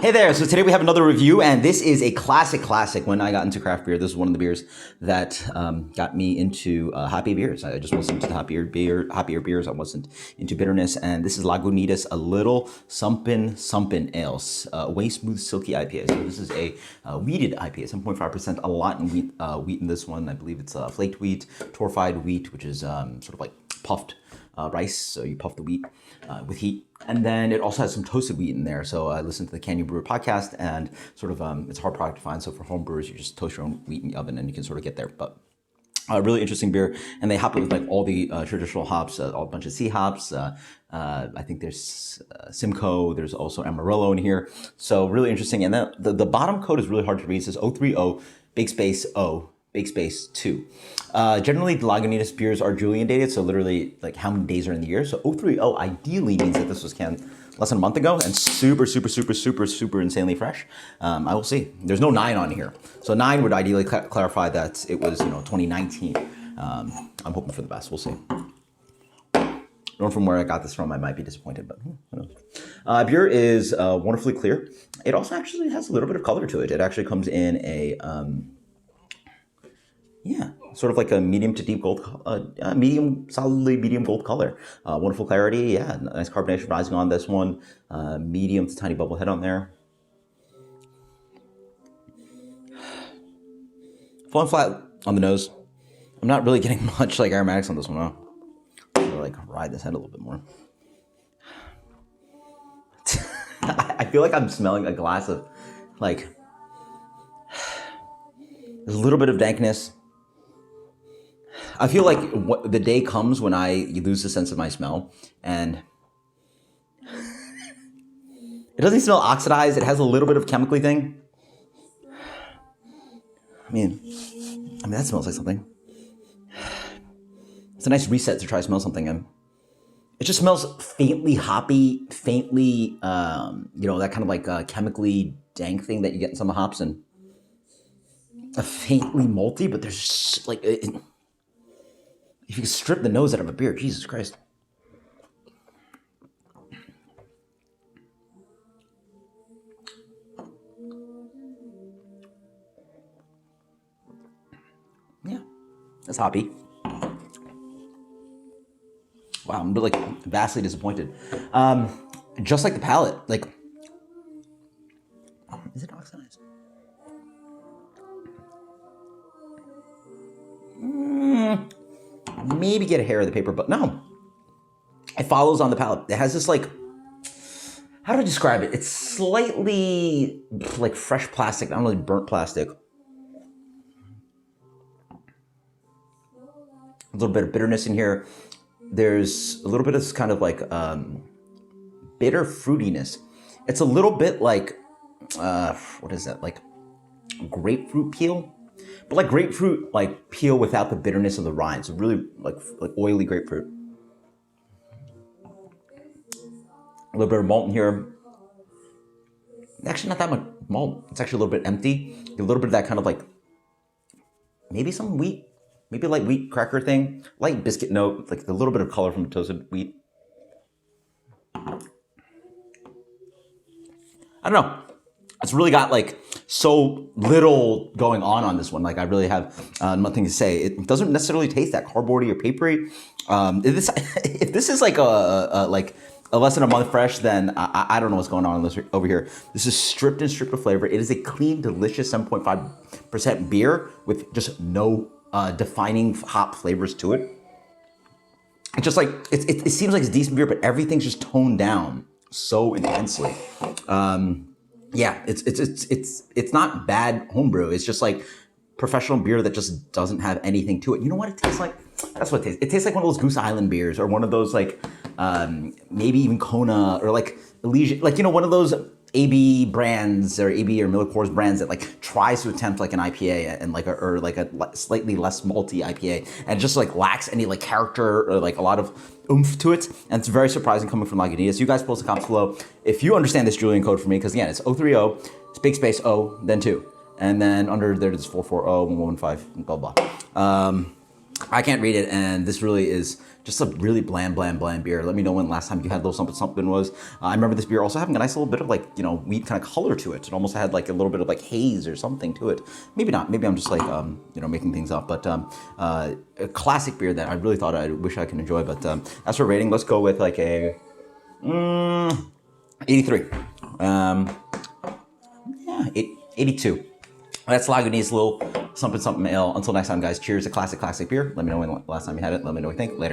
Hey there, so today we have another review, and this is a classic. When I got into craft beer, this is one of the beers that got me into happy beers. I just wasn't into happier beers. I wasn't into bitterness, and this is Lagunitas Lil Sumpin ales, way smooth, silky IPA. So this is a wheated IPA, 7.5%, a lot in wheat in this one. I believe it's flaked wheat, torrefied wheat, which is sort of like puffed rice, so you puff the wheat with heat. And then it also has some toasted wheat in there. So I listened to the Can You Brew podcast, and sort of it's a hard product to find. So for home brewers, you just toast your own wheat in the oven and you can sort of get there. But a really interesting beer, and they hop it with like all the traditional hops, a bunch of C hops. I think there's Simcoe. There's also Amarillo in here. So really interesting. And then the bottom code is really hard to read. It says 030 big space O big space 2. Generally, the Lagunitas beers are Julian dated, so literally like how many days are in the year. So 030 ideally means that this was canned less than a month ago and super insanely fresh. I will see. There's no 9 on here. So 9 would ideally clarify that it was 2019. I'm hoping for the best. We'll see. Knowing from where I got this from, I might be disappointed, but who knows. Beer is wonderfully clear. It also actually has a little bit of color to it. It actually comes in a sort of like a medium to deep gold, solidly medium gold color. Wonderful clarity, yeah, nice carbonation rising on this one. Medium to tiny bubble head on there. Falling flat on the nose. I'm not really getting much like aromatics on this one, though. I'm gonna like ride this head a little bit more. I feel like I'm smelling a glass of like, there's a little bit of dankness. I feel like the day comes when I lose the sense of my smell, and it doesn't smell oxidized. It has a little bit of chemically thing. I mean that smells like something. It's a nice reset to try to smell something, and it just smells faintly hoppy, faintly, that kind of like chemically dank thing that you get in some of the hops, and a faintly malty, but there's just like if you could strip the nose out of a beer, Jesus Christ. Yeah, that's hoppy. Wow, I'm like vastly disappointed. Just like the palate, like, is it oxidized? Maybe get a hair of the paper, but no. It follows on the palate. It has this like, how do I describe it? It's slightly like fresh plastic, not really burnt plastic. A little bit of bitterness in here. There's a little bit of this kind of like bitter fruitiness. It's a little bit like, what is that? Like grapefruit peel? But like grapefruit, like peel without the bitterness of the rind. So really like oily grapefruit. A little bit of malt in here. Actually, not that much malt. It's actually a little bit empty. A little bit of that kind of like, maybe some wheat, maybe like wheat cracker thing. Light biscuit note, like a little bit of color from the toasted wheat. I don't know. It's really got like so little going on this one. Like I really have nothing to say. It doesn't necessarily taste that cardboardy or papery. If this is like a less than a month fresh, then I don't know what's going on over here. This is stripped of flavor. It is a clean, delicious 7.5% beer with just no defining hop flavors to it. It's just like it seems like it's decent beer, but everything's just toned down so intensely. Yeah, it's not bad homebrew. It's just like professional beer that just doesn't have anything to it. You know what it tastes like? That's what it tastes. It tastes like one of those Goose Island beers, or one of those like maybe even Kona, or like Elysian, like one of those AB brands or AB or Miller Coors brands that like tries to attempt like an IPA and like or like a slightly less malty IPA, and just like lacks any like character or like a lot of oomph to it. And it's very surprising coming from Lagunitas. You guys post the comments below if you understand this Julian code for me, because again, it's 030, it's big space O, then 2, and then under there it's 440, 115, blah blah. I can't read it, and this really is just a really bland beer. Let me know when last time you had Lil Sumpin Sumpin was. I remember this beer also having a nice little bit of like, you know, wheat kind of color to it. It almost had like a little bit of like haze or something to it. Maybe not. Maybe I'm just like, you know, making things up. But a classic beer that I really thought I wish I could enjoy. But as for rating, let's go with like a 83. Yeah, 82. That's Lagunitas Lil Sumpin Sumpin Ale. Until next time, guys, cheers to classic beer. Let me know when last time you had it. Let me know what you think. Later.